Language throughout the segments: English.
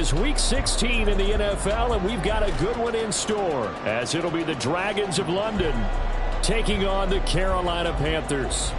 is Week 16 in the NFL, and we've got a good one in store, as it'll be the Dragons of London taking on the Carolina Panthers.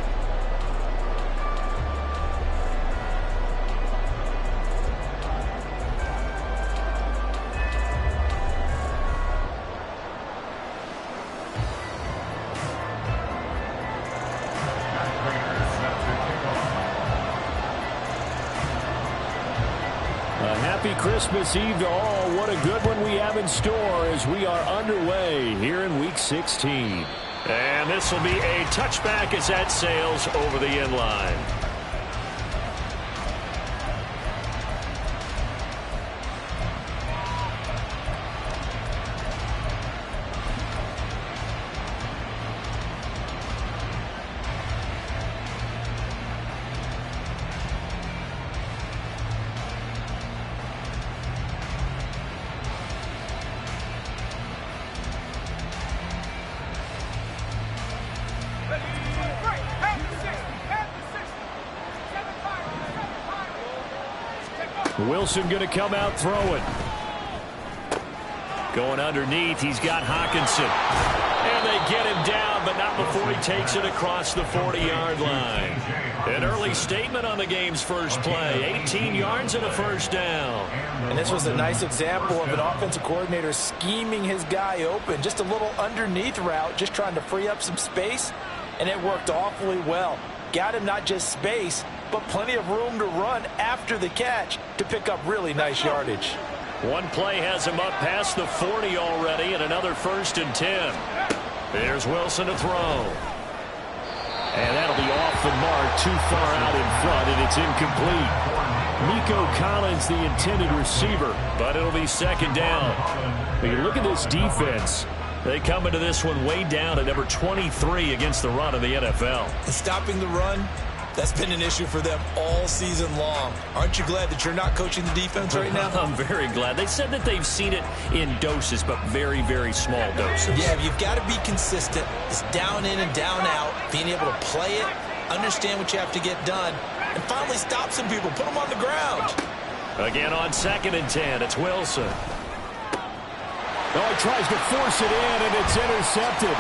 Happy Christmas Eve to all. What a good one we have in store as we are underway here in Week 16. And this will be a touchback as that sails over the end line. Wilson going to come out throwing. Going underneath, he's got Hawkinson. And they get him down, but not before he takes it across the 40-yard line. An early statement on the game's first play. 18 yards and a first down. And this was a nice example of an offensive coordinator scheming his guy open. Just a little underneath route, just trying to free up some space, and it worked awfully well. Got him not just space, but plenty of room to run after the catch to pick up really nice yardage. One play has him up past the 40 already, and another 1st and 10. There's Wilson to throw. And that'll be off the mark, too far out in front, and it's incomplete. Nico Collins, the intended receiver, but it'll be 2nd down. When you look at this defense, they come into this one way down at number 23 against the run of the NFL. Stopping the run, that's been an issue for them all season long. Aren't you glad that you're not coaching the defense right now? I'm very glad. They said that they've seen it in doses, but very, very small doses. Yeah, you've got to be consistent. It's down in and down out, being able to play it, understand what you have to get done, and finally stop some people, put them on the ground. Again on 2nd and 10, it's Wilson. Oh, he tries to force it in, and it's intercepted.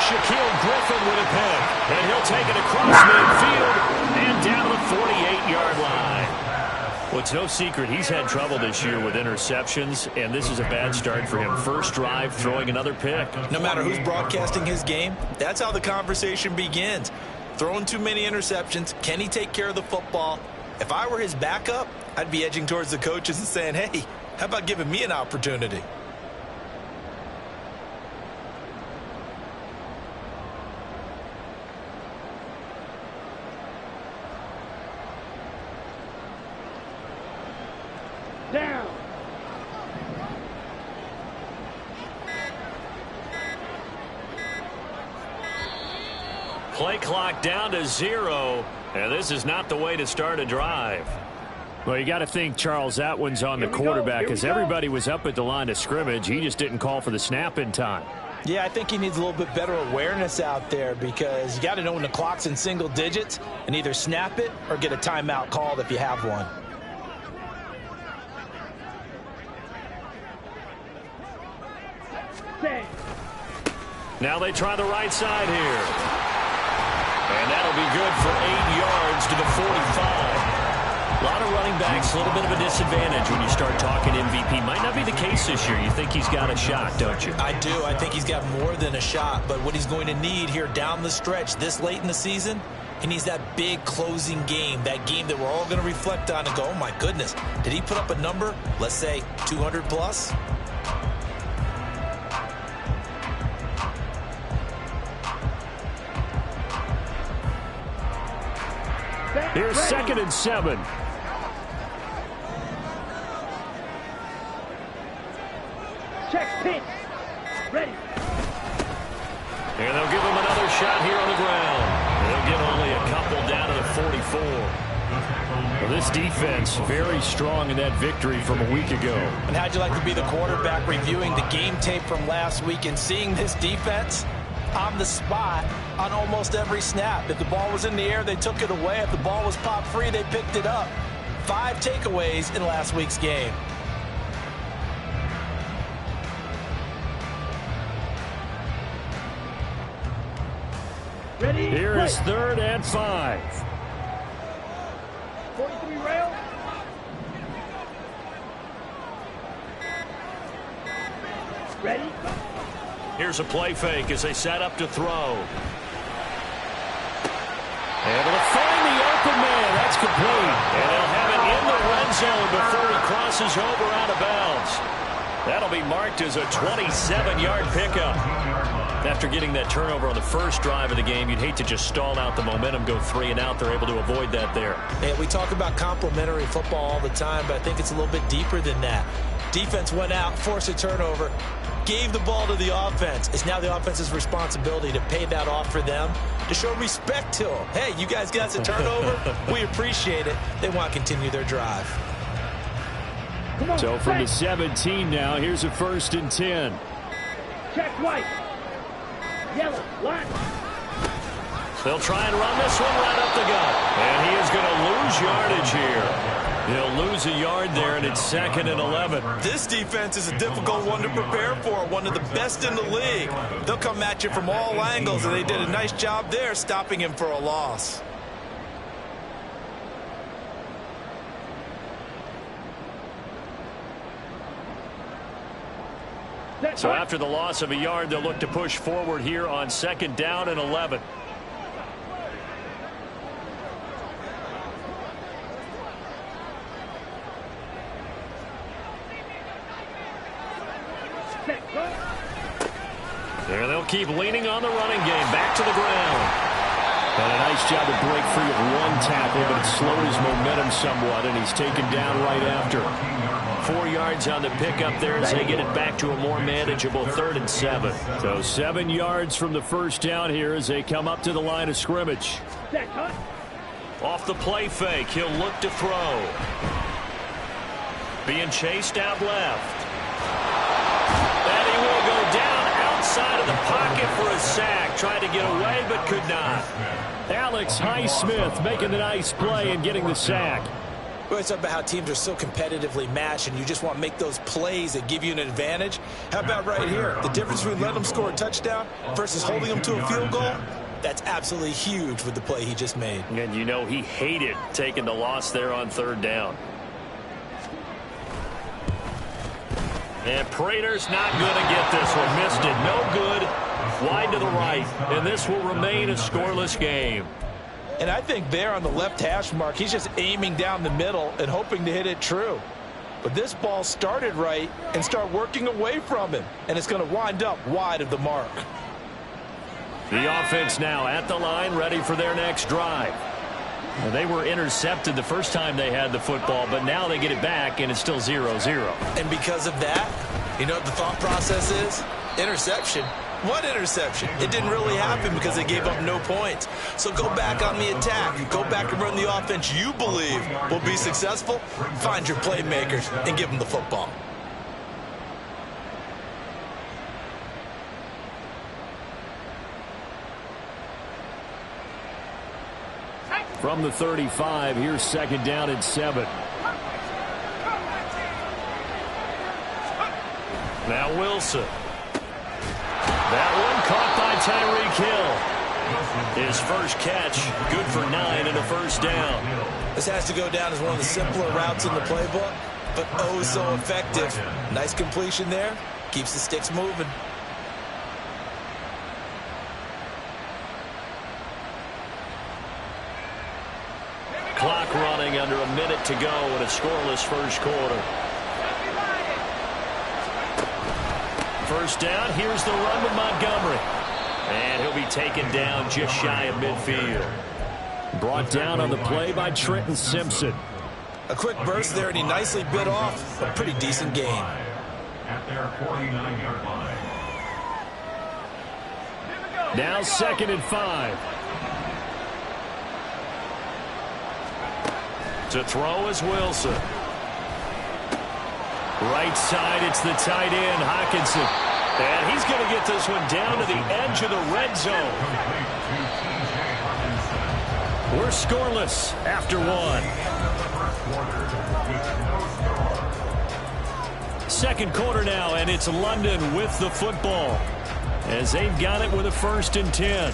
Shaquille Griffin with a pick, and he'll take it across midfield and down to the 48-yard line. Well, it's no secret he's had trouble this year with interceptions, and this is a bad start for him. First drive, throwing another pick. No matter who's broadcasting his game, that's how the conversation begins. Throwing too many interceptions, can he take care of the football? If I were his backup, I'd be edging towards the coaches and saying, hey, how about giving me an opportunity? Down. Play clock down to 0, and this is not the way to start a drive. Well, you got to think, Charles, that one's on the quarterback, because everybody was up at the line of scrimmage. He just didn't call for the snap in time. Yeah, I think he needs a little bit better awareness out there, because you got to know when the clock's in single digits and either snap it or get a timeout called if you have one. Now they try the right side here. And that'll be good for 8 yards to the 45. A lot of running backs, a little bit of a disadvantage when you start talking MVP. Might not be the case this year. You think he's got a shot, don't you? I do. I think he's got more than a shot. But what he's going to need here down the stretch this late in the season, he needs that big closing game, that game that we're all going to reflect on and go, oh, my goodness, did he put up a number, let's say 200 plus? Here's 2nd and 7. Check pitch. Ready. And they'll give him another shot here on the ground. They'll get only a couple down to the 44. Well, this defense very strong in that victory from a week ago. And how'd you like to be the quarterback reviewing the game tape from last week and seeing this defense on the spot on almost every snap? If the ball was in the air, they took it away. If the ball was popped free, they picked it up. 5 takeaways in last week's game. Ready? Here is Play. 3rd and 5. 43 rail. Ready? Here's a play fake as they set up to throw. Able to find the open man. That's complete. And they'll have it in the red zone before he crosses over out of bounds. That'll be marked as a 27-yard pickup. After getting that turnover on the first drive of the game, you'd hate to just stall out the momentum, go 3 and out. They're able to avoid that there. Yeah, we talk about complementary football all the time, but I think it's a little bit deeper than that. Defense went out, forced a turnover, gave the ball to the offense. It's now the offense's responsibility to pay that off for them, to show respect to them. Hey, you guys got a turnover. We appreciate it. They want to continue their drive. Come on, So from play. the 17 now, here's a 1st and 10. Check white. Yellow. Line. They'll try and run this one right up the gut. And he is going to lose yardage here. He'll lose a yard there, and it's 2nd and 11. This defense is a difficult one to prepare for, one of the best in the league. They'll come at you from all angles, and they did a nice job there stopping him for a loss. So after the loss of a yard, they'll look to push forward here on 2nd down and 11. There they'll keep leaning on the running game. Back to the ground. And a nice job to break free of one tackle, but it slowed his momentum somewhat, and he's taken down right after. 4 yards on the pickup there as they get it back to a more manageable 3rd and 7. So 7 yards from the first down here as they come up to the line of scrimmage. Off the play fake, he'll look to throw. Being chased out left. And he will go down outside of the pocket for a sack. Tried to get away but could not. Alex Highsmith making the nice play and getting the sack. We always talk about how teams are so competitively matched and you just want to make those plays that give you an advantage. How about right here? The difference between letting them score a touchdown versus holding them to a field goal? That's absolutely huge with the play he just made. And you know he hated taking the loss there on 3rd down. And Prater's not going to get this one. Missed it. No good. Wide to the right. And this will remain a scoreless game. And I think there on the left hash mark, he's just aiming down the middle and hoping to hit it true. But this ball started right and start working away from him. And it's going to wind up wide of the mark. The offense now at the line, ready for their next drive. Well, they were intercepted the first time they had the football, but now they get it back, and it's still 0-0. And because of that, you know what the thought process is? Interception. What interception? It didn't really happen because they gave up no points. So go back on the attack. Go back and run the offense you believe will be successful. Find your playmakers and give them the football. From the 35, here's 2nd down and 7. Now Wilson. That one caught by Tyreek Hill. His first catch, good for 9 and a first down. This has to go down as one of the simpler routes in the playbook, but oh so effective. Nice completion there. Keeps the sticks moving. Clock running under a minute to go in a scoreless first quarter. First down, here's the run with Montgomery. And he'll be taken down just shy of midfield. Brought down on the play by Trenton Simpson. A quick burst there, and he nicely bit off a pretty decent game. At their 49-yard line. Now 2nd and 5. To throw is Wilson. Right side, it's the tight end, Hockenson. And he's going to get this one down to the edge of the red zone. We're scoreless after 1. Second quarter now, and it's London with the football as they've got it with a 1st and 10.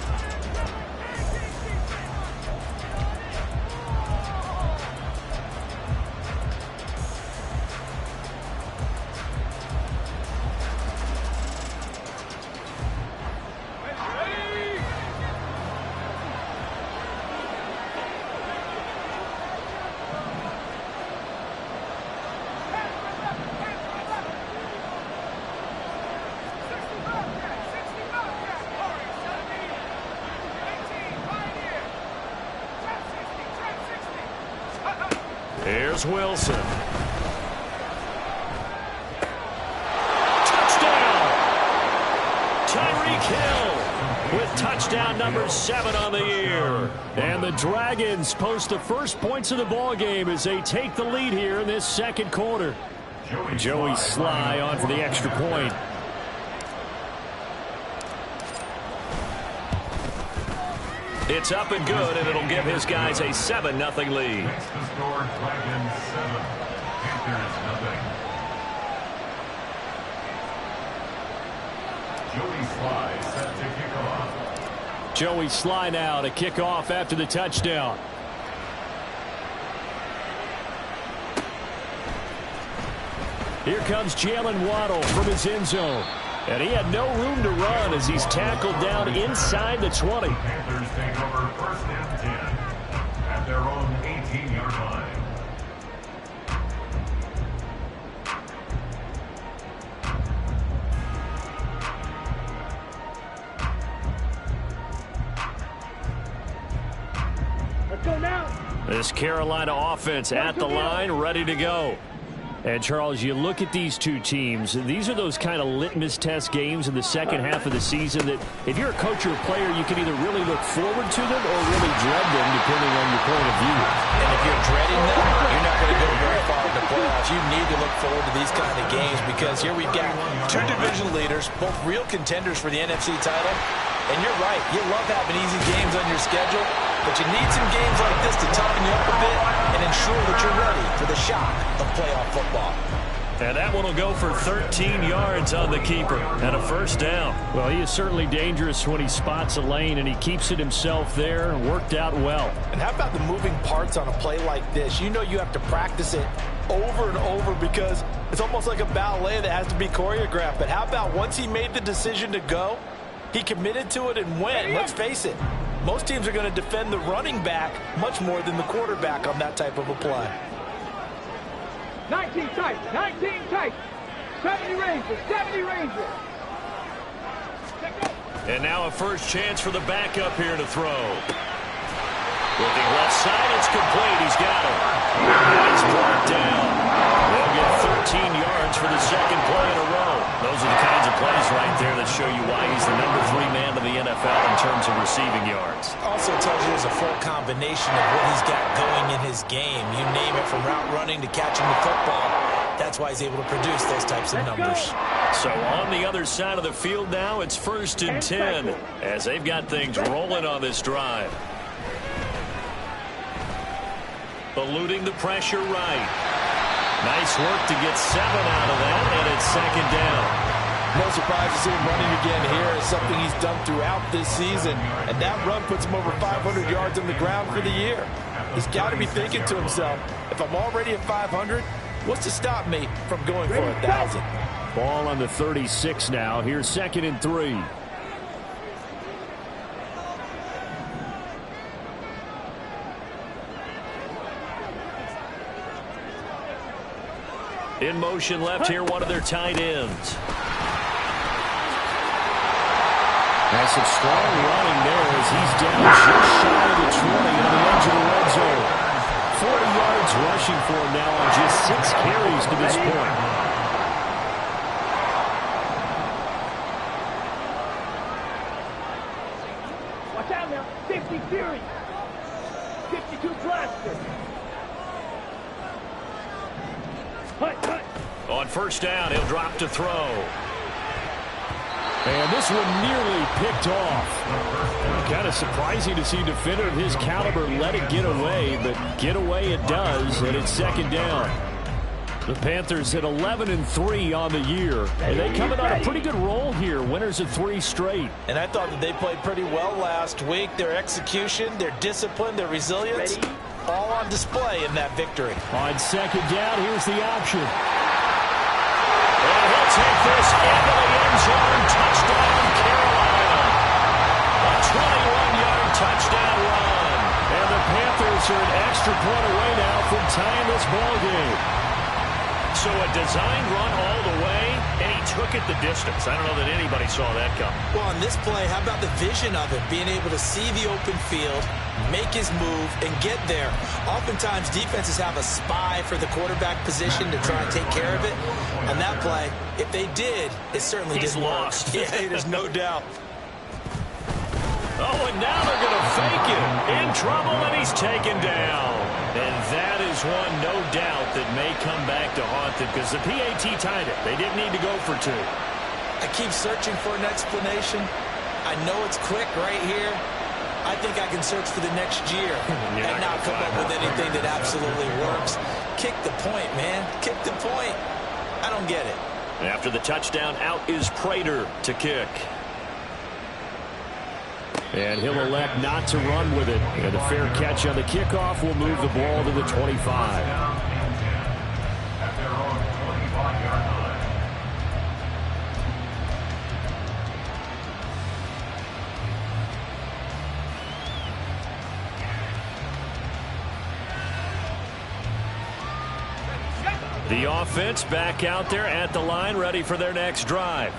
Here's Wilson. Touchdown! Tyreek Hill with touchdown number 7 on the year. And the Dragons post the first points of the ball game as they take the lead here in this second quarter. Joey Sly on for the extra point. It's up and good, and it'll give his guys a 7-0 lead. Next to score, Dragons 7, Panthers 0. Joey Sly set to kick off. Joey Sly now to kick off after the touchdown. Here comes Jalen Waddle from his end zone. And he had no room to run as he's tackled down inside the 20. Panthers take over first and 10 at their own 18-yard line. Let's go now. This Carolina offense at the line, ready to go. And, Charles, you look at these two teams, these are those kind of litmus test games in the second half of the season that if you're a coach or a player, you can either really look forward to them or really dread them, depending on your point of view. And if you're dreading them, you're not going to go very far in the playoffs. You need to look forward to these kind of games because here we've got two division leaders, both real contenders for the NFC title. And you're right, you love having easy games on your schedule, but you need some games like this to toughen you up a bit and ensure that you're ready for the shock of playoff football. And that one will go for 13 yards on the keeper and a first down. Well, he is certainly dangerous when he spots a lane, and he keeps it himself there and worked out well. And how about the moving parts on a play like this? You know you have to practice it over and over because it's almost like a ballet that has to be choreographed. But how about once he made the decision to go, he committed to it and went. Let's face it, most teams are going to defend the running back much more than the quarterback on that type of a play. 19 tight, 19 tight. 70 Rangers, 70 Rangers. And now a first chance for the backup here to throw. Looking left side, it's complete. He's got it. He's brought down. They'll get 13 yards for the second play in a row. Those are the kinds of plays right there that show you why he's the number 3 man in the NFL in terms of receiving yards. Also tells you there's a full combination of what he's got going in his game. You name it, from route running to catching the football. That's why he's able to produce those types of numbers. So on the other side of the field now, it's first and 10 as they've got things rolling on this drive. Eluding the pressure right. Nice work to get 7 out of that, and it's second down. No surprise to see him running again here. It's something he's done throughout this season. And that run puts him over 500 yards on the ground for the year. He's got to be thinking to himself, if I'm already at 500, what's to stop me from going for 1,000? Ball on the 36 now. Here's second and 3. In motion left here, one of their tight ends. That's some strong running there as he's down just shy of the 20 on the edge of the red zone. 40 yards rushing for him now on just 6 carries to this point. Watch out now. 50 Fury. 52 Blaster. Hut. On first down, he'll drop to throw. And this one nearly picked off. Kind of surprising to see a defender of his caliber let it get away, but get away it does, and it's second down. The Panthers at 11-3 on the year. And they coming on a pretty good roll here, winners of 3 straight. And I thought that they played pretty well last week. Their execution, their discipline, their resilience, all on display in that victory. On second down, here's the option. And he'll take this into the end zone. Touchdown, Carolina. A 21-yard touchdown run. And the Panthers are an extra point away now from tying this ball game. So a designed run all the way, and he took it the distance. I don't know that anybody saw that coming. Well, on this play, how about the vision of it? Being able to see the open field, make his move, and get there. Oftentimes, defenses have a spy for the quarterback position to try and take care of it. On that play, if they did, it certainly didn't work. Yeah, there's no doubt. Oh, and now they're going to fake it. In trouble, and he's taken down. And that is one, no doubt, that may come back to haunt them because the PAT tied it. They didn't need to go for two. I keep searching for an explanation. I know it's quick right here. I think I can search for the next year and not come up with anything that absolutely works. Kick the point, man. Kick the point. I don't get it. After the touchdown, out is Prater to kick. And he'll elect not to run with it. And a fair catch on the kickoff will move the ball to the 25. At their own 25-yard line. The offense back out there at the line, ready for their next drive.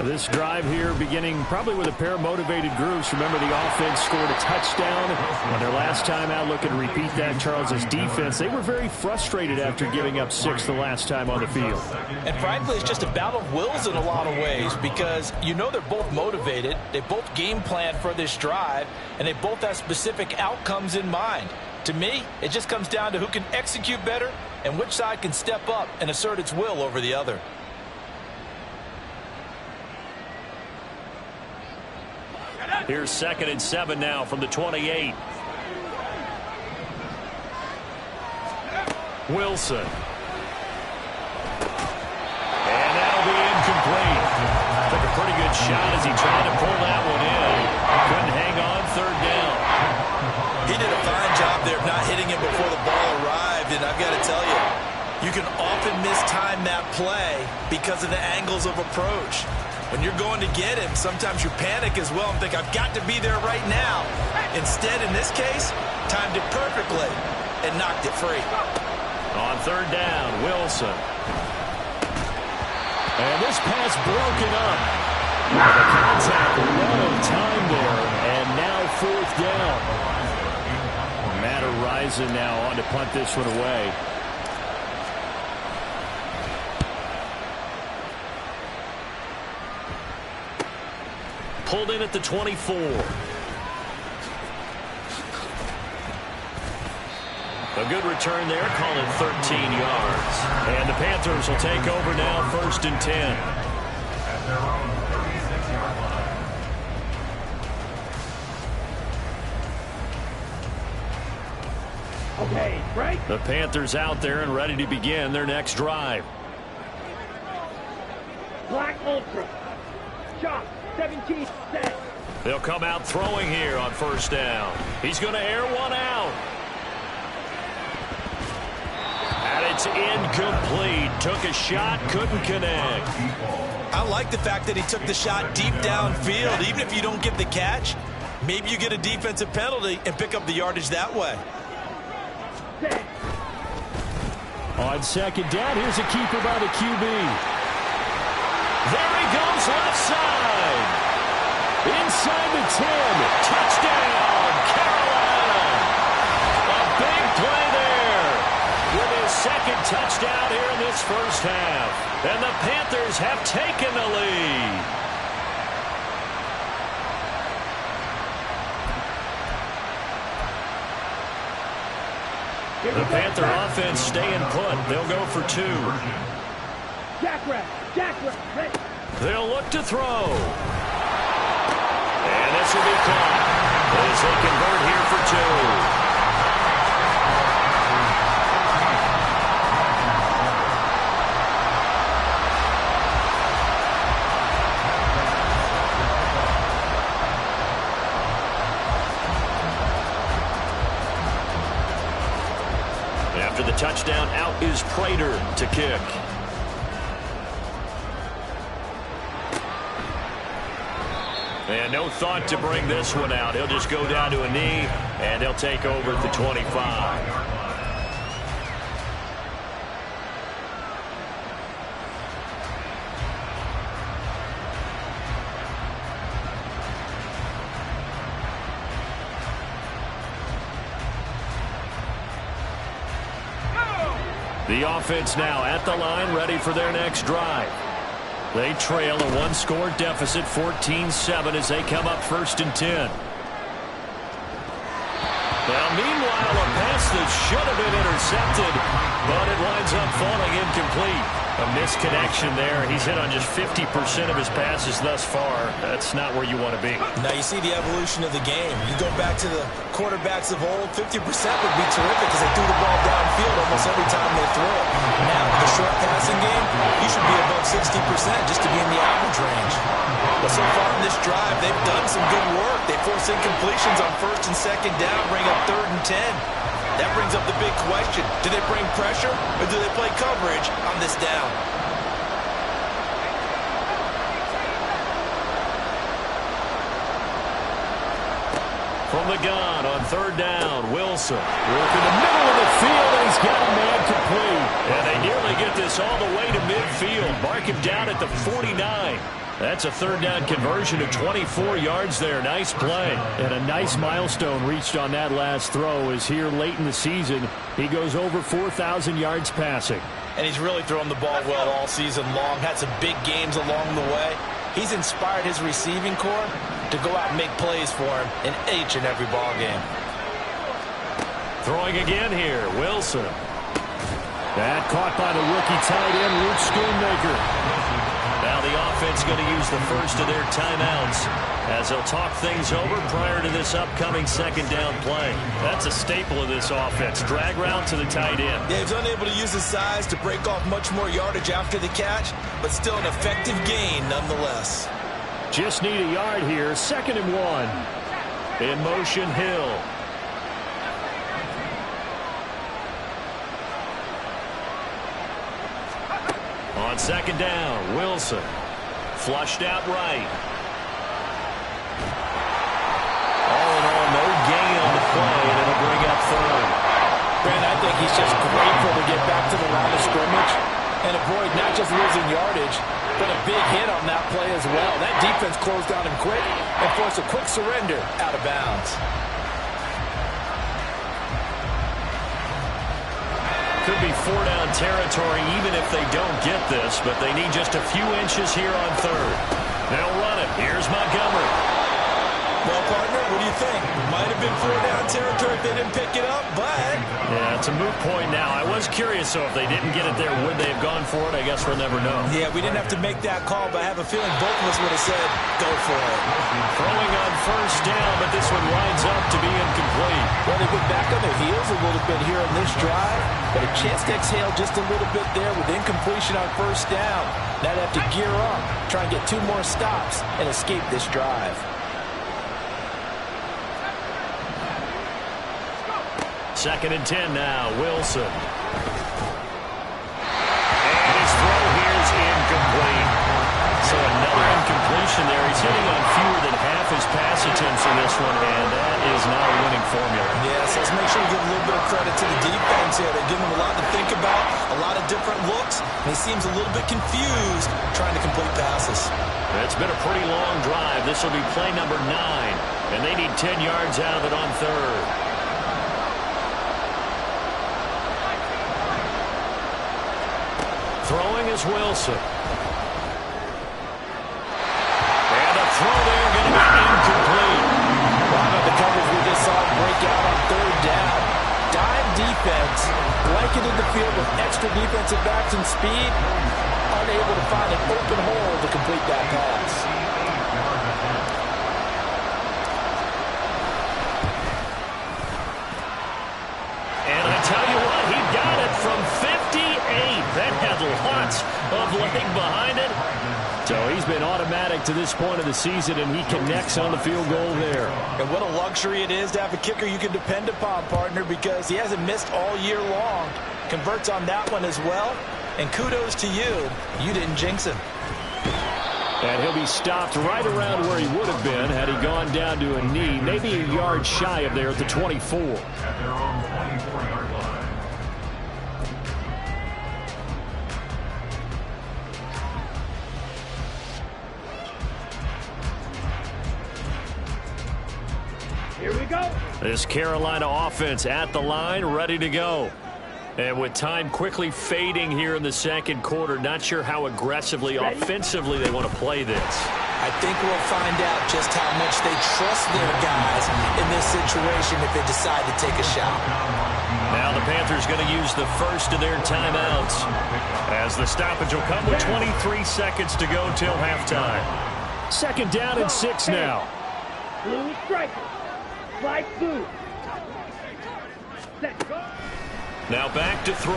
This drive here beginning probably with a pair of motivated groups. Remember, the offense scored a touchdown on their last time out. Looking to repeat that. Charles's defense, they were very frustrated after giving up 6 the last time on the field. And frankly, it's just a battle of wills in a lot of ways because you know they're both motivated. They both game plan for this drive, and they both have specific outcomes in mind. To me, it just comes down to who can execute better and which side can step up and assert its will over the other. Here's 2nd and 7 now from the 28. Wilson. And that'll be incomplete. Took a pretty good shot as he tried to pull that one in. Couldn't hang on 3rd down. He did a fine job there of not hitting him before the ball arrived, and I've got to tell you, you can often mistime that play because of the angles of approach. When you're going to get him, sometimes you panic as well and think, I've got to be there right now. Instead, in this case, timed it perfectly and knocked it free. On 3rd down, Wilson. And this pass broken up. The contact, a lot of time there, and now 4th down. Matt Araiza now on to punt this one away. Pulled in at the 24. A good return there, call it 13 yards. And the Panthers will take over now, 1st and 10. At their own 36-yard line. Okay, break. The Panthers out there and ready to begin their next drive. Black Ultra. Chop. 17 set. They'll come out throwing here on 1st down. He's going to air one out. And it's incomplete. Took a shot, couldn't connect. I like the fact that he took the shot deep downfield. Even if you don't get the catch, maybe you get a defensive penalty and pick up the yardage that way. Set. On 2nd down, here's a keeper by the QB. There he goes, left side. Inside the 10. Touchdown, Carolina. A big play there with his 2nd touchdown here in this 1st half. And the Panthers have taken the lead. The Panther offense staying put. They'll go for 2. Jackrabbit. Jackrabbit. Ready. They'll look to throw. And this will be caught as they convert here for 2. After the touchdown, out is Prater to kick. And no thought to bring this one out. He'll just go down to a knee, and they'll take over at the 25. The offense now at the line, ready for their next drive. They trail a one-score deficit, 14-7, as they come up 1st and 10. Now, meanwhile, a pass that should have been intercepted, but it winds up falling incomplete. A misconnection there. He's hit on just 50% of his passes thus far. That's not where you want to be. Now, you see the evolution of the game. You go back to the quarterbacks of old, 50% would be terrific because they threw the ball downfield almost every time they throw it. Now, the short passing game, you should be above 60% just to be in the average range. But so far in this drive, they've done some good work. They force incompletions on 1st and 2nd down, bring up 3rd and 10. That brings up the big question. Do they bring pressure or do they play coverage on this down? From the gun on 3rd down, Wilson. Working the middle of the field, and he's got a man complete. And they nearly get this all the way to midfield. Mark him down at the 49. That's a 3rd down conversion of 24 yards there. Nice play. And a nice milestone reached on that last throw is here late in the season. He goes over 4,000 yards passing. And he's really thrown the ball well all season long. Had some big games along the way. He's inspired his receiving corps to go out and make plays for him in each and every ball game. Throwing again here, Wilson. That caught by the rookie tight end, Luke Schoonmaker. Now the offense going to use the first of their timeouts as they'll talk things over prior to this upcoming 2nd down play. That's a staple of this offense. Drag route to the tight end. Yeah, he's unable to use his size to break off much more yardage after the catch, but still an effective gain nonetheless. Just need a yard here. 2nd and 1. In motion, Hill. On 2nd down, Wilson. Flushed out right. All in all, no gain on the play, and it'll bring up 3rd. Brandon, I think he's just grateful to get back to the line of scrimmage and avoid not just losing yardage, but a big hit on that play as well. That defense closed down him quick and forced a quick surrender out of bounds. Could be 4-down territory even if they don't get this, but they need just a few inches here on 3rd. They'll run it. Here's Montgomery. Well, partner, what do you think? Might have been 4-down territory if they didn't pick it up, but... Yeah, it's a moot point now. I was curious, so if they didn't get it there, would they have gone for it? I guess we'll never know. Yeah, we didn't have to make that call, but I have a feeling both of us would have said, go for it. Throwing on 1st down, but this one lines up to be incomplete. Well, they've been back on their heels a little bit here on this drive, but a chance to exhale just a little bit there with incompletion on 1st down. Now they have to gear up, try and get 2 more stops, and escape this drive. 2nd and 10 now, Wilson. And his throw here is incomplete. So another incompletion there. He's hitting on fewer than half his pass attempts in this one, and that is not a winning formula. Yes, let's make sure we give a little bit of credit to the defense here. They're giving him a lot to think about, a lot of different looks, and he seems a little bit confused trying to complete passes. It's been a pretty long drive. This will be play number 9, and they need 10 yards out of it on 3rd. Throwing is Wilson. And a throw there going to be incomplete. Wow, the coverage we just saw break out on 3rd down. Dime defense, blanketed the field with extra defensive backs and speed, unable to find an open hole to complete that pass. And I tell you what, he got it from 58. That had lots of leg behind it. So he's been automatic to this point of the season, and he connects on the field goal there. And what a luxury it is to have a kicker you can depend upon, partner, because he hasn't missed all year long. Converts on that one as well. And kudos to you. You didn't jinx him. And he'll be stopped right around where he would have been had he gone down to a knee, maybe a yard shy of there at the 24. At their own 24-yard line. Here we go. This Carolina offense at the line, ready to go. And with time quickly fading here in the second quarter, not sure how aggressively, offensively they want to play this. I think we'll find out just how much they trust their guys in this situation if they decide to take a shot. Now the Panthers going to use the first of their timeouts, as the stoppage will come with 23 seconds to go till halftime. Second down and 6 now. Blue striker. Light blue. Set. Go. Now back to throw.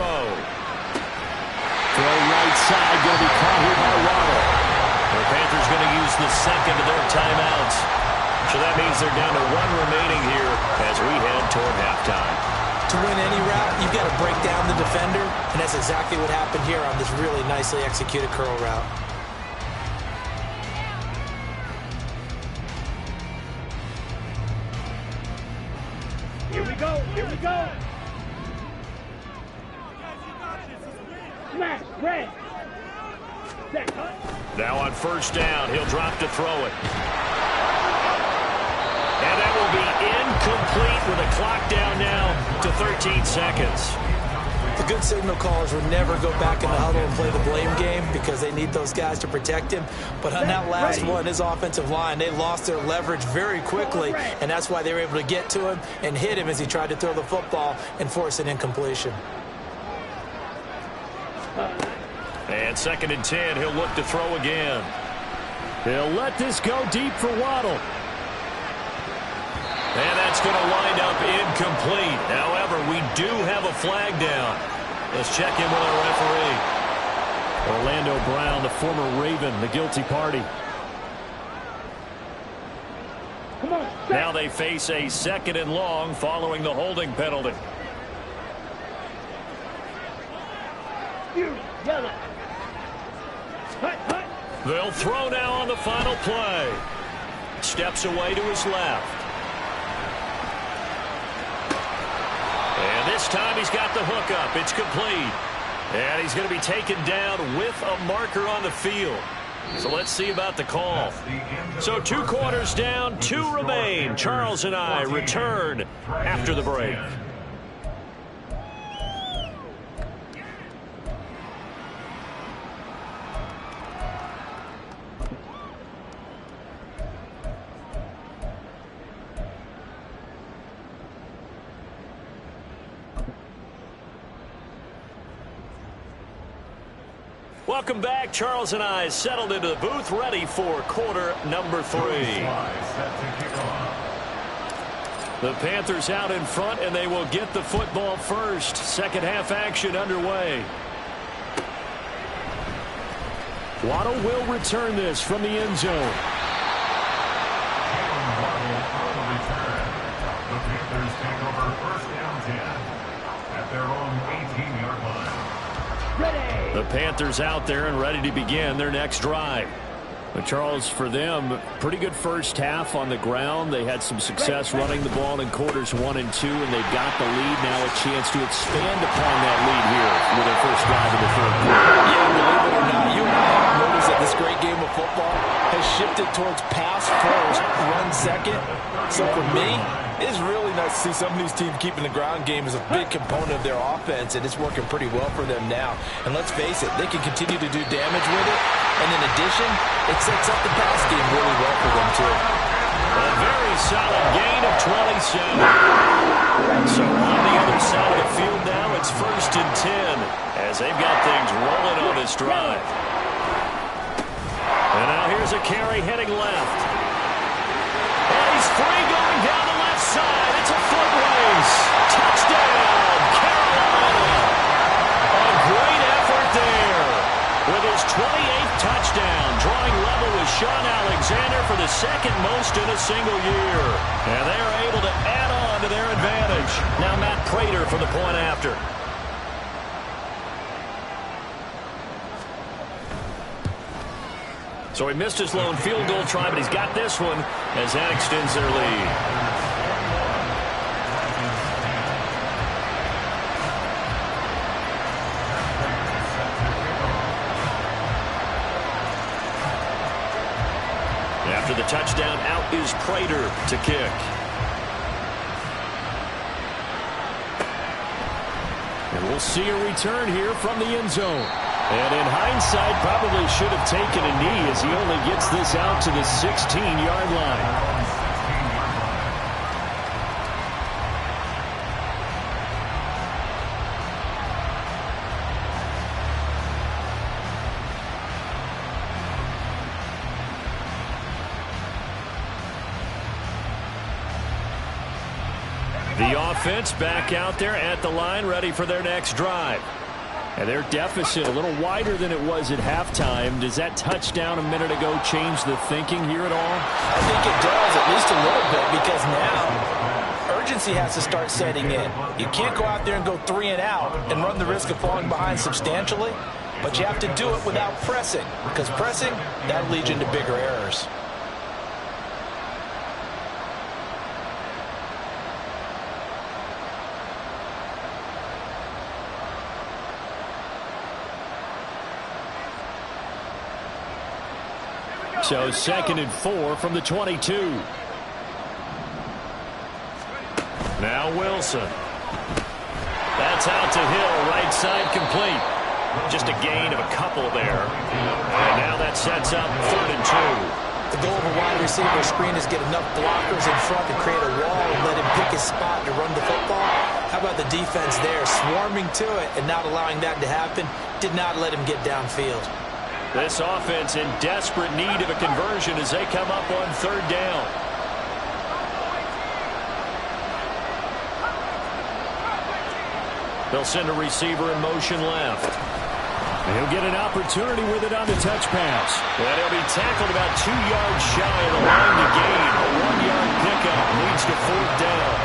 Throw right side, going to be caught here by Waddle. The Panthers going to use the second of their timeouts. So that means they're down to 1 remaining here as we head toward halftime. To win any route, you've got to break down the defender, and that's exactly what happened here on this really nicely executed curl route. Here we go. Here we go. Smash. Red. Set. Now on first down, he'll drop to throw it. And that will be incomplete with a clock down now to 13 seconds. The good signal callers would never go back in the huddle and play the blame game because they need those guys to protect him. But on that last one, his offensive line, they lost their leverage very quickly, and that's why they were able to get to him and hit him as he tried to throw the football and force an incompletion. And second and 10, he'll look to throw again. He'll let this go deep for Waddle. And that's going to wind up incomplete. However, we do have a flag down. Let's check in with our referee. Orlando Brown, the former Raven, the guilty party. Come on. Now they face a second and long following the holding penalty. Yellow. Hut, hut. They'll throw now on the final play. Steps away to his left. And this time he's got the hook up. It's complete. And he's going to be taken down with a marker on the field. So let's see about the call. So 2 quarters down, 2 remain. Charles and I return after the break. Welcome back. Charles and I settled into the booth, ready for quarter number 3. The Panthers out in front, and they will get the football first. Second half action underway. Waddle will return this from the end zone. The Panthers take over first down 10 at their own 18-yard line. The Panthers out there and ready to begin their next drive. But Charles, for them, pretty good first half on the ground. They had some success running the ball in quarters 1 and 2, and they've got the lead now, a chance to expand upon that lead here with their first drive in the third quarter. Yeah, believe it or not, you and I have noticed that this great game of football has shifted towards pass first, run second. So for me, it's really nice to see some of these teams keeping the ground game as a big component of their offense, and it's working pretty well for them now. And let's face it, they can continue to do damage with it, and in addition, it sets up the pass game really well for them too. A very solid gain of 27. So on the other side of the field now, it's first and 10 as they've got things rolling on this drive. And now here's a carry heading left. And he's free going down the left side. It's a foot race. Touchdown, Carolina. A great effort there with his 28th touchdown, drawing level with Sean Alexander for the second most in a single year. And they are able to add on to their advantage. Now Matt Prater for the point after. So he missed his lone field goal try, but he's got this one as that extends their lead. After the touchdown, out is Prater to kick. And We'll see a return here from the end zone. And in hindsight, probably should have taken a knee as he only gets this out to the 16-yard line. The offense back out there at the line, ready for their next drive. And their deficit a little wider than it was at halftime. Does that touchdown a minute ago change the thinking here at all? I think it does, at least a little bit, because now urgency has to start setting in. You can't go out there and go 3 and out and run the risk of falling behind substantially, but you have to do it without pressing, because pressing, that'll lead you into bigger errors. So 2nd and 4 from the 22. Now Wilson. That's out to Hill, right side complete. Just a gain of a couple there. And now that sets up 3rd and 2. The goal of a wide receiver screen is get enough blockers in front to create a wall and let him pick his spot to run the football. How about the defense there, swarming to it and not allowing that to happen? Did not let him get downfield. This offense in desperate need of a conversion as they come up on 3rd down. They'll send a receiver in motion left. He'll get an opportunity with it on the touch pass. And he'll be tackled about 2 yards shy of the line to gain. A 1-yard pickup leads to 4th down.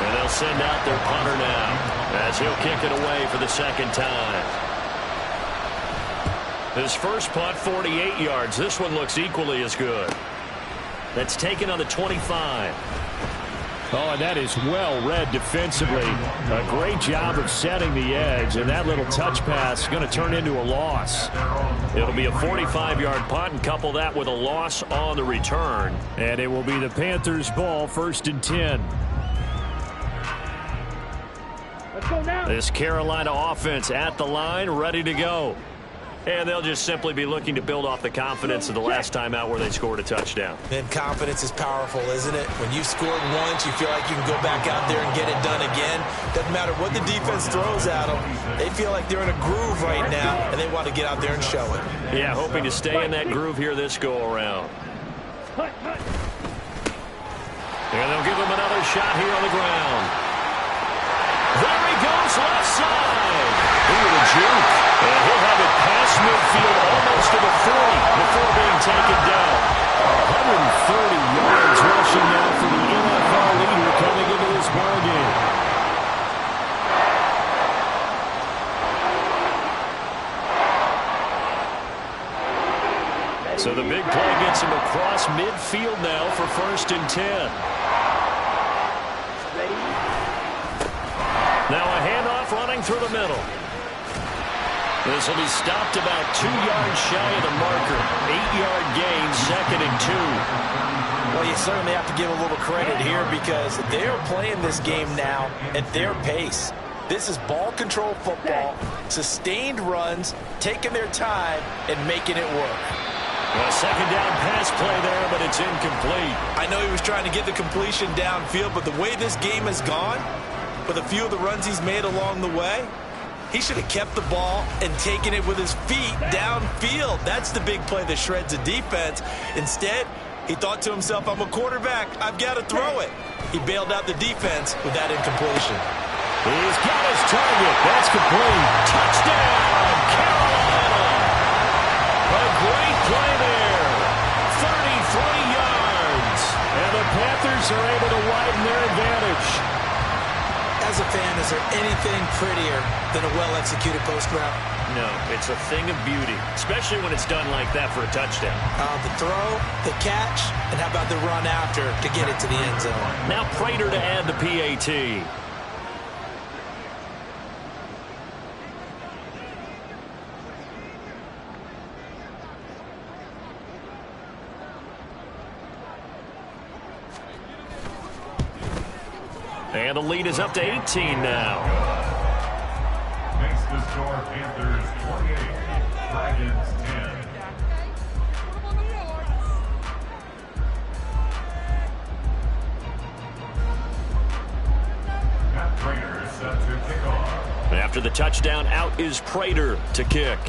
And they'll send out their punter now as he'll kick it away for the 2nd time. His first punt, 48 yards. This one looks equally as good. That's taken on the 25. Oh, and that is well read defensively. A great job of setting the edge, and that little touch pass is going to turn into a loss. It'll be a 45-yard punt, and couple that with a loss on the return. And it will be the Panthers' ball, 1st and 10. Let's go now. This Carolina offense at the line, ready to go. And they'll just simply be looking to build off the confidence of the last time out where they scored a touchdown. And confidence is powerful, isn't it? When you've scored once, you feel like you can go back out there and get it done again. Doesn't matter what the defense throws at them. They feel like they're in a groove right now, and they want to get out there and show it. Yeah, hoping to stay in that groove here this go-around. And they'll give him another shot here on the ground. There he goes, left side. Look at the juke. And he'll have it past midfield almost to the 40 before being taken down. 130 yards rushing now for the NFL leader coming into this ballgame. So the big play gets him across midfield now for 1st and 10. Now a handoff running through the middle. This will be stopped about 2 yards shy of the marker. 8-yard gain, 2nd and 2. Well, you certainly have to give a little credit here because they're playing this game now at their pace. This is ball control football, sustained runs, taking their time, and making it work. A 2nd down pass play there, but it's incomplete. I know he was trying to get the completion downfield, but the way this game has gone, with a few of the runs he's made along the way, he should have kept the ball and taken it with his feet downfield. That's the big play that shreds the defense. Instead, he thought to himself, I'm a quarterback. I've got to throw it. He bailed out the defense with that incompletion. He's got his target. That's complete. Touchdown, Carolina. A great play there. 33 yards. And the Panthers are able to widen their advantage. As a fan, is there anything prettier than a well-executed post route? No, it's a thing of beauty, especially when it's done like that for a touchdown. The throw, the catch, and how about the run after to get it to the end zone? Now Prater to add the PAT. And the lead is up to 18 now. Panthers 28, Dragons 10. Matt Prater set to kick off. After the touchdown, out is Prater to kick.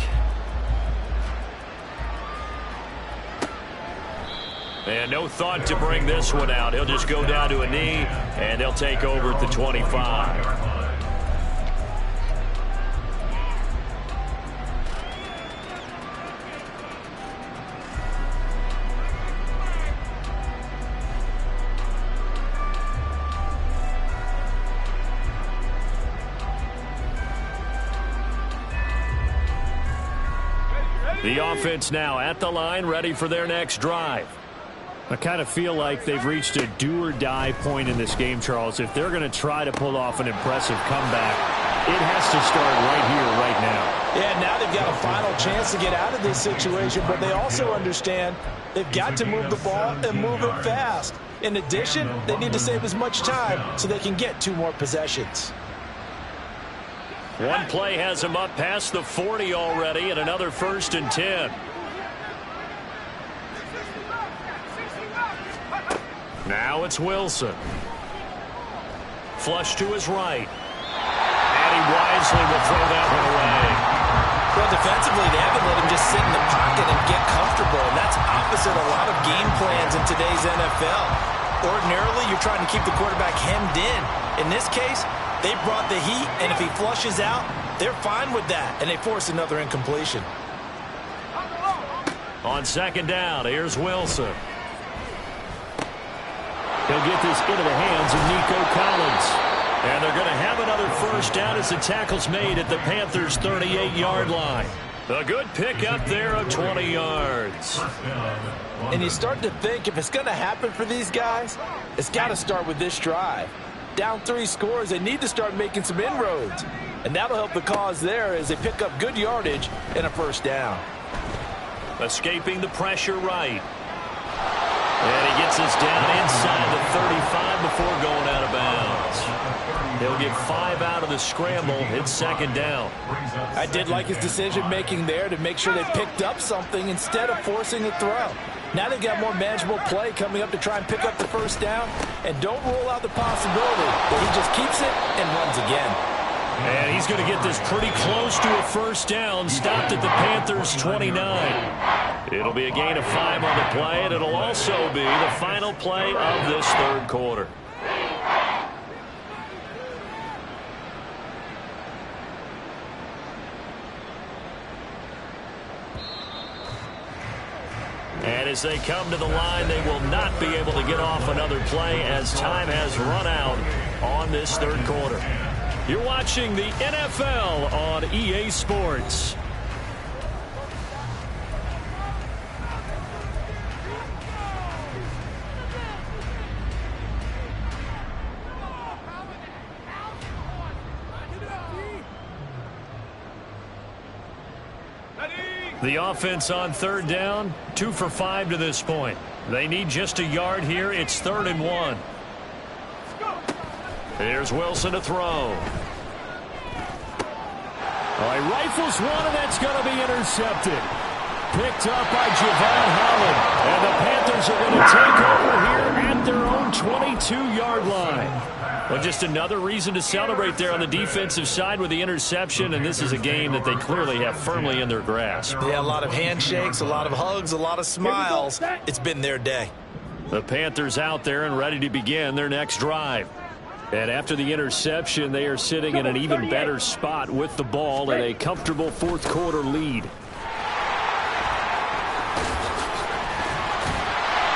And no thought to bring this one out. He'll just go down to a knee, and they'll take over at the 25. The offense now at the line, ready for their next drive. I kind of feel like they've reached a do-or-die point in this game, Charles. If they're going to try to pull off an impressive comeback, it has to start right here, right now. Yeah, now they've got a final chance to get out of this situation, but they also understand they've got to move the ball and move it fast. In addition, they need to save as much time so they can get 2 more possessions. One play has him up past the 40 already, and another 1st and 10. Now it's Wilson. Flush to his right. And he wisely will throw that one away. Well, defensively, they haven't let him just sit in the pocket and get comfortable, and that's opposite a lot of game plans in today's NFL. Ordinarily, you're trying to keep the quarterback hemmed in. In this case, they brought the heat, and if he flushes out, they're fine with that, and they force another incompletion. On 2nd down, here's Wilson. He'll get this into the hands of Nico Collins. And they're going to have another 1st down as the tackle's made at the Panthers' 38-yard line. A good pickup there of 20 yards. And you start to think if it's going to happen for these guys, it's got to start with this drive. Down 3 scores, they need to start making some inroads. And that'll help the cause there as they pick up good yardage and a 1st down. Escaping the pressure right. And he gets us down inside the 35 before going out of bounds. He'll get 5 out of the scramble. It's 2nd down. I did like his decision-making there to make sure they picked up something instead of forcing a throw. Now they've got more manageable play coming up to try and pick up the 1st down. And don't rule out the possibility that he just keeps it and runs again. And he's going to get this pretty close to a 1st down, stopped at the Panthers' 29. It'll be a gain of 5 on the play, and it'll also be the final play of this 3rd quarter. And as they come to the line, they will not be able to get off another play as time has run out on this 3rd quarter. You're watching the NFL on EA Sports. The offense on 3rd down, 2 for 5 to this point. They need just a yard here. It's 3rd and 1. Here's Wilson to throw. He rifles one, and that's going to be intercepted. Picked up by Javon Holland. And the Panthers are going to take over here at their own 22-yard line. Well, just another reason to celebrate there on the defensive side with the interception, and this is a game that they clearly have firmly in their grasp. Yeah, a lot of handshakes, a lot of hugs, a lot of smiles. It's been their day. The Panthers out there and ready to begin their next drive. And after the interception, they are sitting in an even better spot with the ball and a comfortable 4th quarter lead.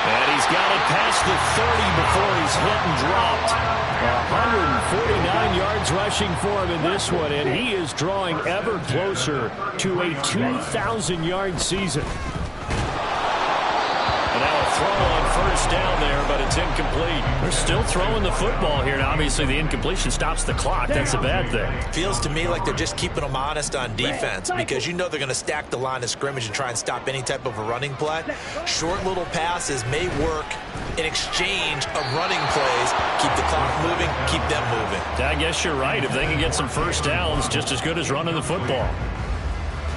And he's got it past the 30 before he's hit and dropped. 149 yards rushing for him in this one, and he is drawing ever closer to a 2,000-yard season. And now a throw on 1st down there, but it's incomplete. They're still throwing the football here. Now, obviously, the incompletion stops the clock. That's a bad thing. Feels to me like they're just keeping them honest on defense because you know they're going to stack the line of scrimmage and try and stop any type of a running play. Short little passes may work in exchange of running plays. Keep the clock moving, keep them moving. I guess you're right. If they can get some 1st downs, just as good as running the football.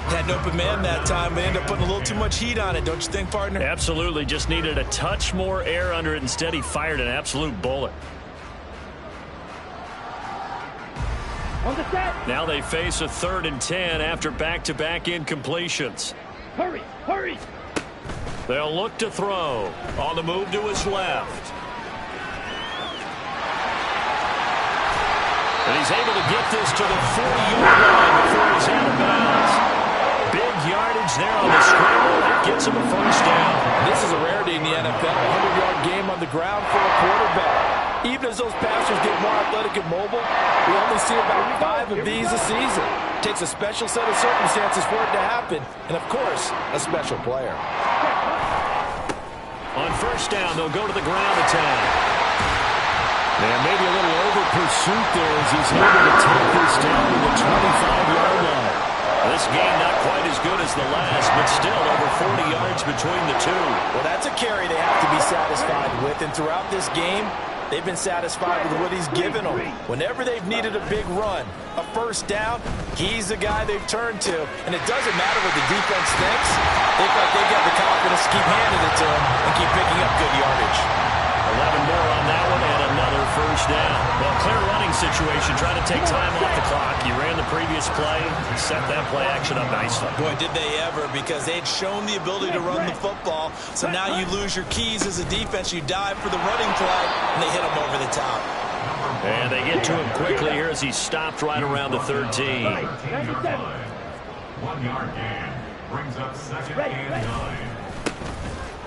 Had an open man that time, but ended up putting a little too much heat on it, don't you think, partner? Absolutely. Just needed a touch more air under it. Instead, he fired an absolute bullet. On the set. Now they face a 3rd and 10 after back-to-back incompletions. Hurry, hurry. They'll look to throw. On the move to his left. And he's able to get this to the 40-yard line before he's out of bounds. Big yardage there on the scramble. That gets him a first down. This is a rarity in the NFL. 100-yard game on the ground for a quarterback. Even as those passers get more athletic and mobile, we only see about 5 of these a season. It takes a special set of circumstances for it to happen, and of course, a special player. On first down, they'll go to the ground attack. And maybe a little over-pursuit there as he's able to take this down to the 25-yard line. This game not quite as good as the last, but still over 40 yards between the two. Well, that's a carry they have to be satisfied with, and throughout this game, they've been satisfied with what he's given them. Whenever they've needed a big run, a first down, he's the guy they've turned to. And it doesn't matter what the defense thinks. They look like they've got the confidence to keep handing it to him and keep picking up good yardage. 11 more on that one and another first down. Well, clear running situation, trying to take time off the clock. You ran the previous play, set that play action up nicely. Boy, did they ever, because they'd shown the ability to run the football. So now you lose your keys as a defense. You dive for the running play, and they hit him over the top. And they get to him quickly here as he stopped right around the 13. 1-yard gain brings up 2nd and 9.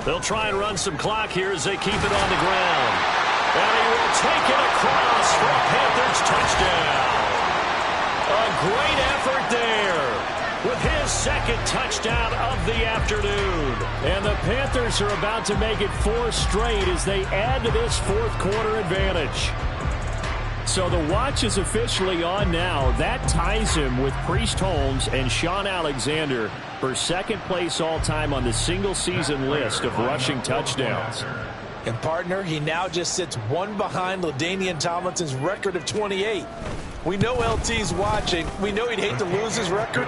They'll try and run some clock here as they keep it on the ground. And he will take it across for a Panthers touchdown. A great effort there with his 2nd touchdown of the afternoon. And the Panthers are about to make it 4 straight as they add to this 4th quarter advantage. So the watch is officially on now. That ties him with Priest Holmes and Sean Alexander for 2nd place all-time on the single-season list of rushing touchdowns. And, partner, he now just sits 1 behind LaDainian Tomlinson's record of 28. We know LT's watching. We know he'd hate to lose his record,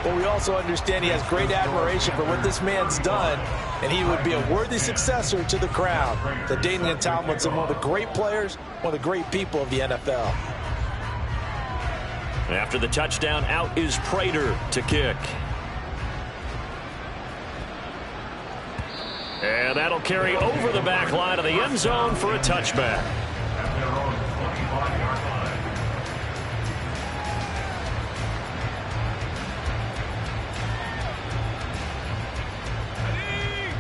but we also understand he has great admiration for what this man's done, and he would be a worthy successor to the crown. LaDainian Tomlinson, one of the great players, one of the great people of the NFL. After the touchdown, out is Prater to kick. And that'll carry over the back line of the end zone for a touchback. At their own 25-yard line.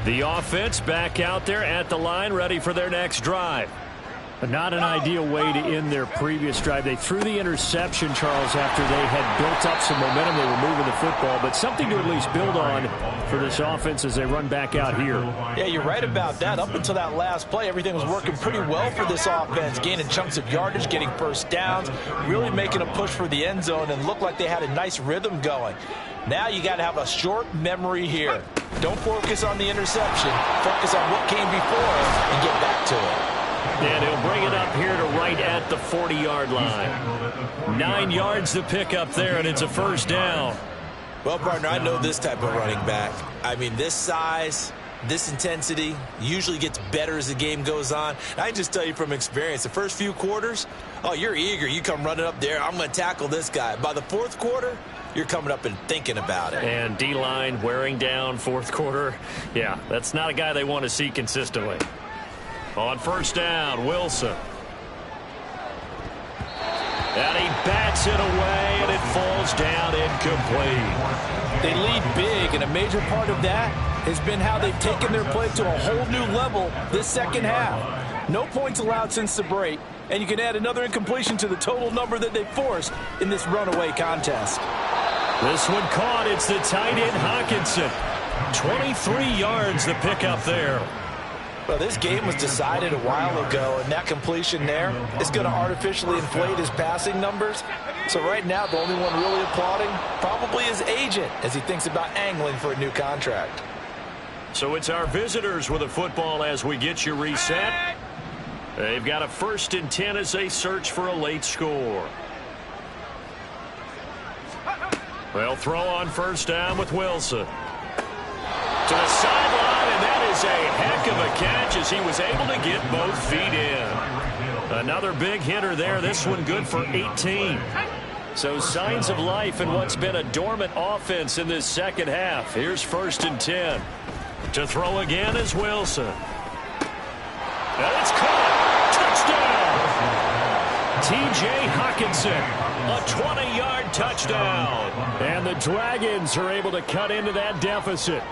The offense back out there at the line, ready for their next drive. But not an ideal way to end their previous drive. They threw the interception, Charles, after they had built up some momentum. They were moving the football, but something to at least build on for this offense as they run back out here. Yeah, you're right about that. Up until that last play, everything was working pretty well for this offense, gaining chunks of yardage, getting first downs, really making a push for the end zone, and looked like they had a nice rhythm going. Now you got to have a short memory here. Don't focus on the interception. Focus on what came before and get back to it. And he'll bring it up here to right at the 40-yard line. 9 yards to pick up there, and it's a first down. Well, partner, I know this type of running back. I mean, this size, this intensity usually gets better as the game goes on. I can just tell you from experience, the first few quarters, oh, you're eager. You come running up there, I'm going to tackle this guy. By the 4th quarter, you're coming up and thinking about it. And D-line wearing down 4th quarter. Yeah, that's not a guy they want to see consistently. On first down, Wilson. And he bats it away, and it falls down incomplete. They lead big, and a major part of that has been how they've taken their play to a whole new level this second half. No points allowed since the break, and you can add another incompletion to the total number that they forced in this runaway contest. This one caught. It's the tight end, Hawkinson. 23 yards the pickup there. Well, this game was decided a while ago, and that completion there is going to artificially inflate his passing numbers. So right now, the only one really applauding probably his agent as he thinks about angling for a new contract. So it's our visitors with a football as we get you reset. They've got a 1st and 10 as they search for a late score. They'll throw on first down with Wilson. To the sideline, and that is a heck of a catch as he was able to get both feet in. Another big hitter there. This one good for 18. So signs of life in what's been a dormant offense in this second half. Here's first and 10. To throw again is Wilson. And it's caught. Touchdown. T.J. Hawkinson, a 20-yard touchdown. And the Dragons are able to cut into that deficit.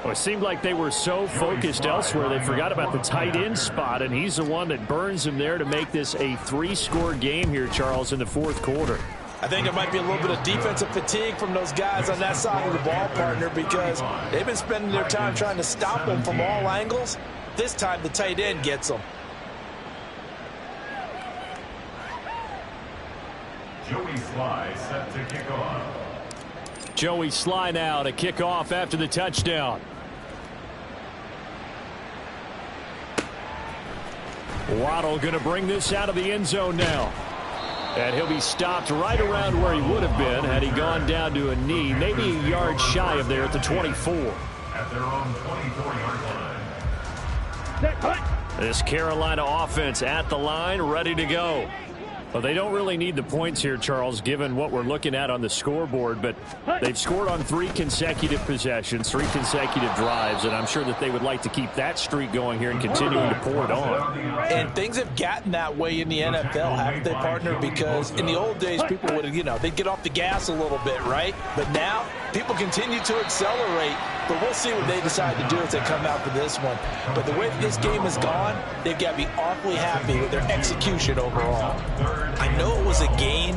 Well, it seemed like they were so focused elsewhere they forgot about the tight end spot, and he's the one that burns them there to make this a 3-score game here, Charles, in the fourth quarter. I think there might be a little bit of defensive fatigue from those guys on that side of the ball, partner, because they've been spending their time trying to stop them from all angles. This time the tight end gets them. Joey Sly set to kick off. Joey Sly now to kick off after the touchdown. Waddle going to bring this out of the end zone now. And he'll be stopped right around where he would have been had he gone down to a knee, maybe a yard shy of there at the 24. At their own 24-yard line. This Carolina offense at the line, ready to go. Well, they don't really need the points here, Charles, given what we're looking at on the scoreboard, but they've scored on 3 consecutive possessions, 3 consecutive drives, and I'm sure that they would like to keep that streak going here and continuing to pour it on. And things have gotten that way in the NFL, haven't they, partner? Because in the old days, people would have, they'd get off the gas a little bit, right? But now, people continue to accelerate, but we'll see what they decide to do as they come out for this one. But the way this game has gone, they've got to be awfully happy with their execution overall. I know it was a gain,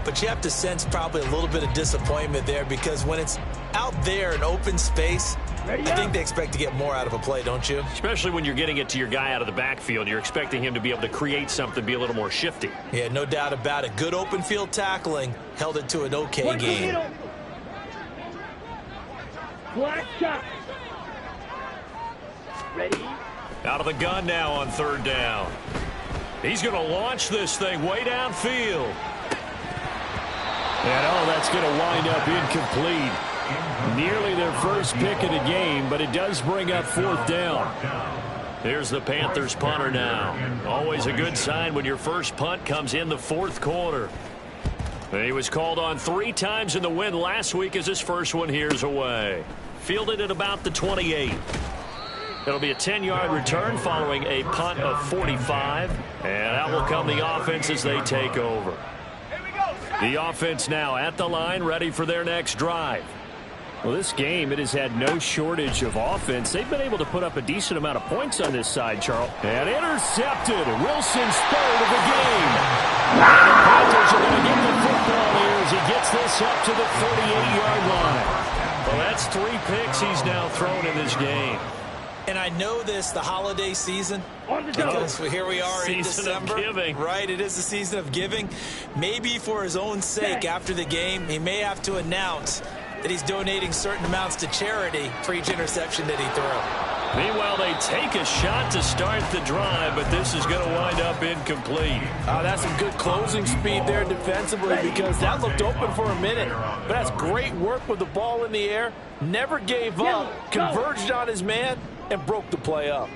but you have to sense probably a little bit of disappointment there because when it's out there in open space, I think they expect to get more out of a play, don't you? Especially when you're getting it to your guy out of the backfield. You're expecting him to be able to create something, be a little more shifty. Yeah, no doubt about it. Good open field tackling held it to an okay game. Black shot. Ready? Out of the gun now on third down. He's going to launch this thing way downfield. And that's going to wind up incomplete. Nearly their first pick of the game, but it does bring up fourth down. Here's the Panthers punter now. Always a good sign when your first punt comes in the fourth quarter. He was called on 3 times in the win last week as his first one here's away. Fielded at about the 28. It'll be a 10-yard return following a punt of 45. And out will come the offense as they take over. The offense now at the line, ready for their next drive. Well, this game, it has had no shortage of offense. They've been able to put up a decent amount of points on this side, Charles. And intercepted. Wilson's third of the game. And the Panthers are going to get the football here as he gets this up to the 38-yard line. Well, that's 3 picks he's now thrown in this game. And I know this, the holiday season, On the go. because here we are in Season of December. giving. Right, it is the season of giving. Maybe for his own sake after the game, he may have to announce that he's donating certain amounts to charity for each interception that he threw. Meanwhile, they take a shot to start the drive, but this is going to wind up incomplete. That's some good closing speed there defensively because that looked open for a minute. But that's great work with the ball in the air. Never gave up, converged on his man, and broke the play up.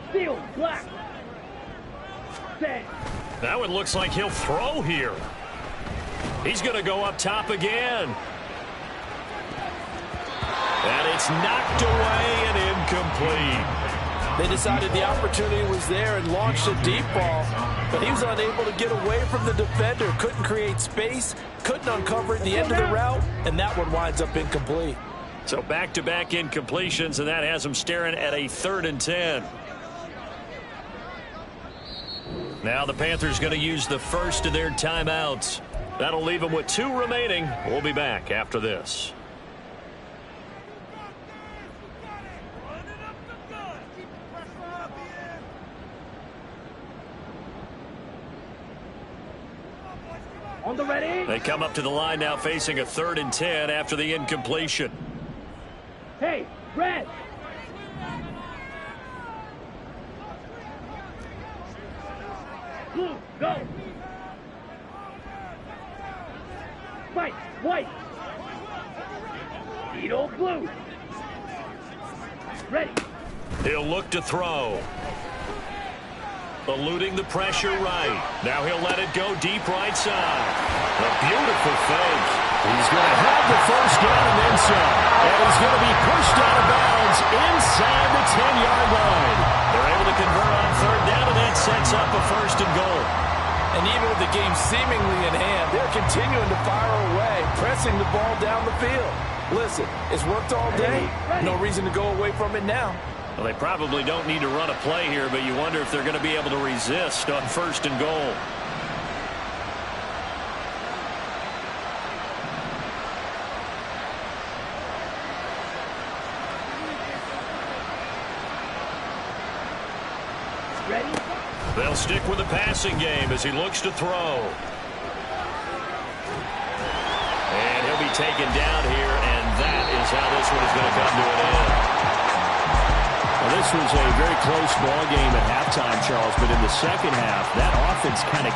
Steel, black. Set. That one looks like he'll throw here. He's going to go up top again. And it's knocked away and incomplete. They decided the opportunity was there and launched a deep ball, but he was unable to get away from the defender, couldn't create space, couldn't uncover it at the end of the route, and that one winds up incomplete. So back-to-back incompletions, and that has them staring at a 3rd and 10. Now the Panthers going to use the first of their timeouts. That'll leave them with 2 remaining. We'll be back after this. On the ready. They come up to the line now facing a 3rd and 10 after the incompletion. Hey, red. Blue, go. Fight, white. Ready. He'll look to throw. Eluding the pressure right. Now he'll let it go deep right side. A beautiful fake. He's going to have the first down and then some. And he's going to be pushed out of bounds inside the 10-yard line. They're able to convert on third down, and that sets up a first and goal. And even with the game seemingly in hand, they're continuing to fire away, pressing the ball down the field. Listen, it's worked all day. No reason to go away from it now. Well, they probably don't need to run a play here, but you wonder if they're going to be able to resist on first and goal. Ready. They'll stick with the passing game as he looks to throw. And he'll be taken down here, and that is how this one is going to come to an end. Well, this was a very close ball game at halftime, Charles, but in the second half, that offense kind of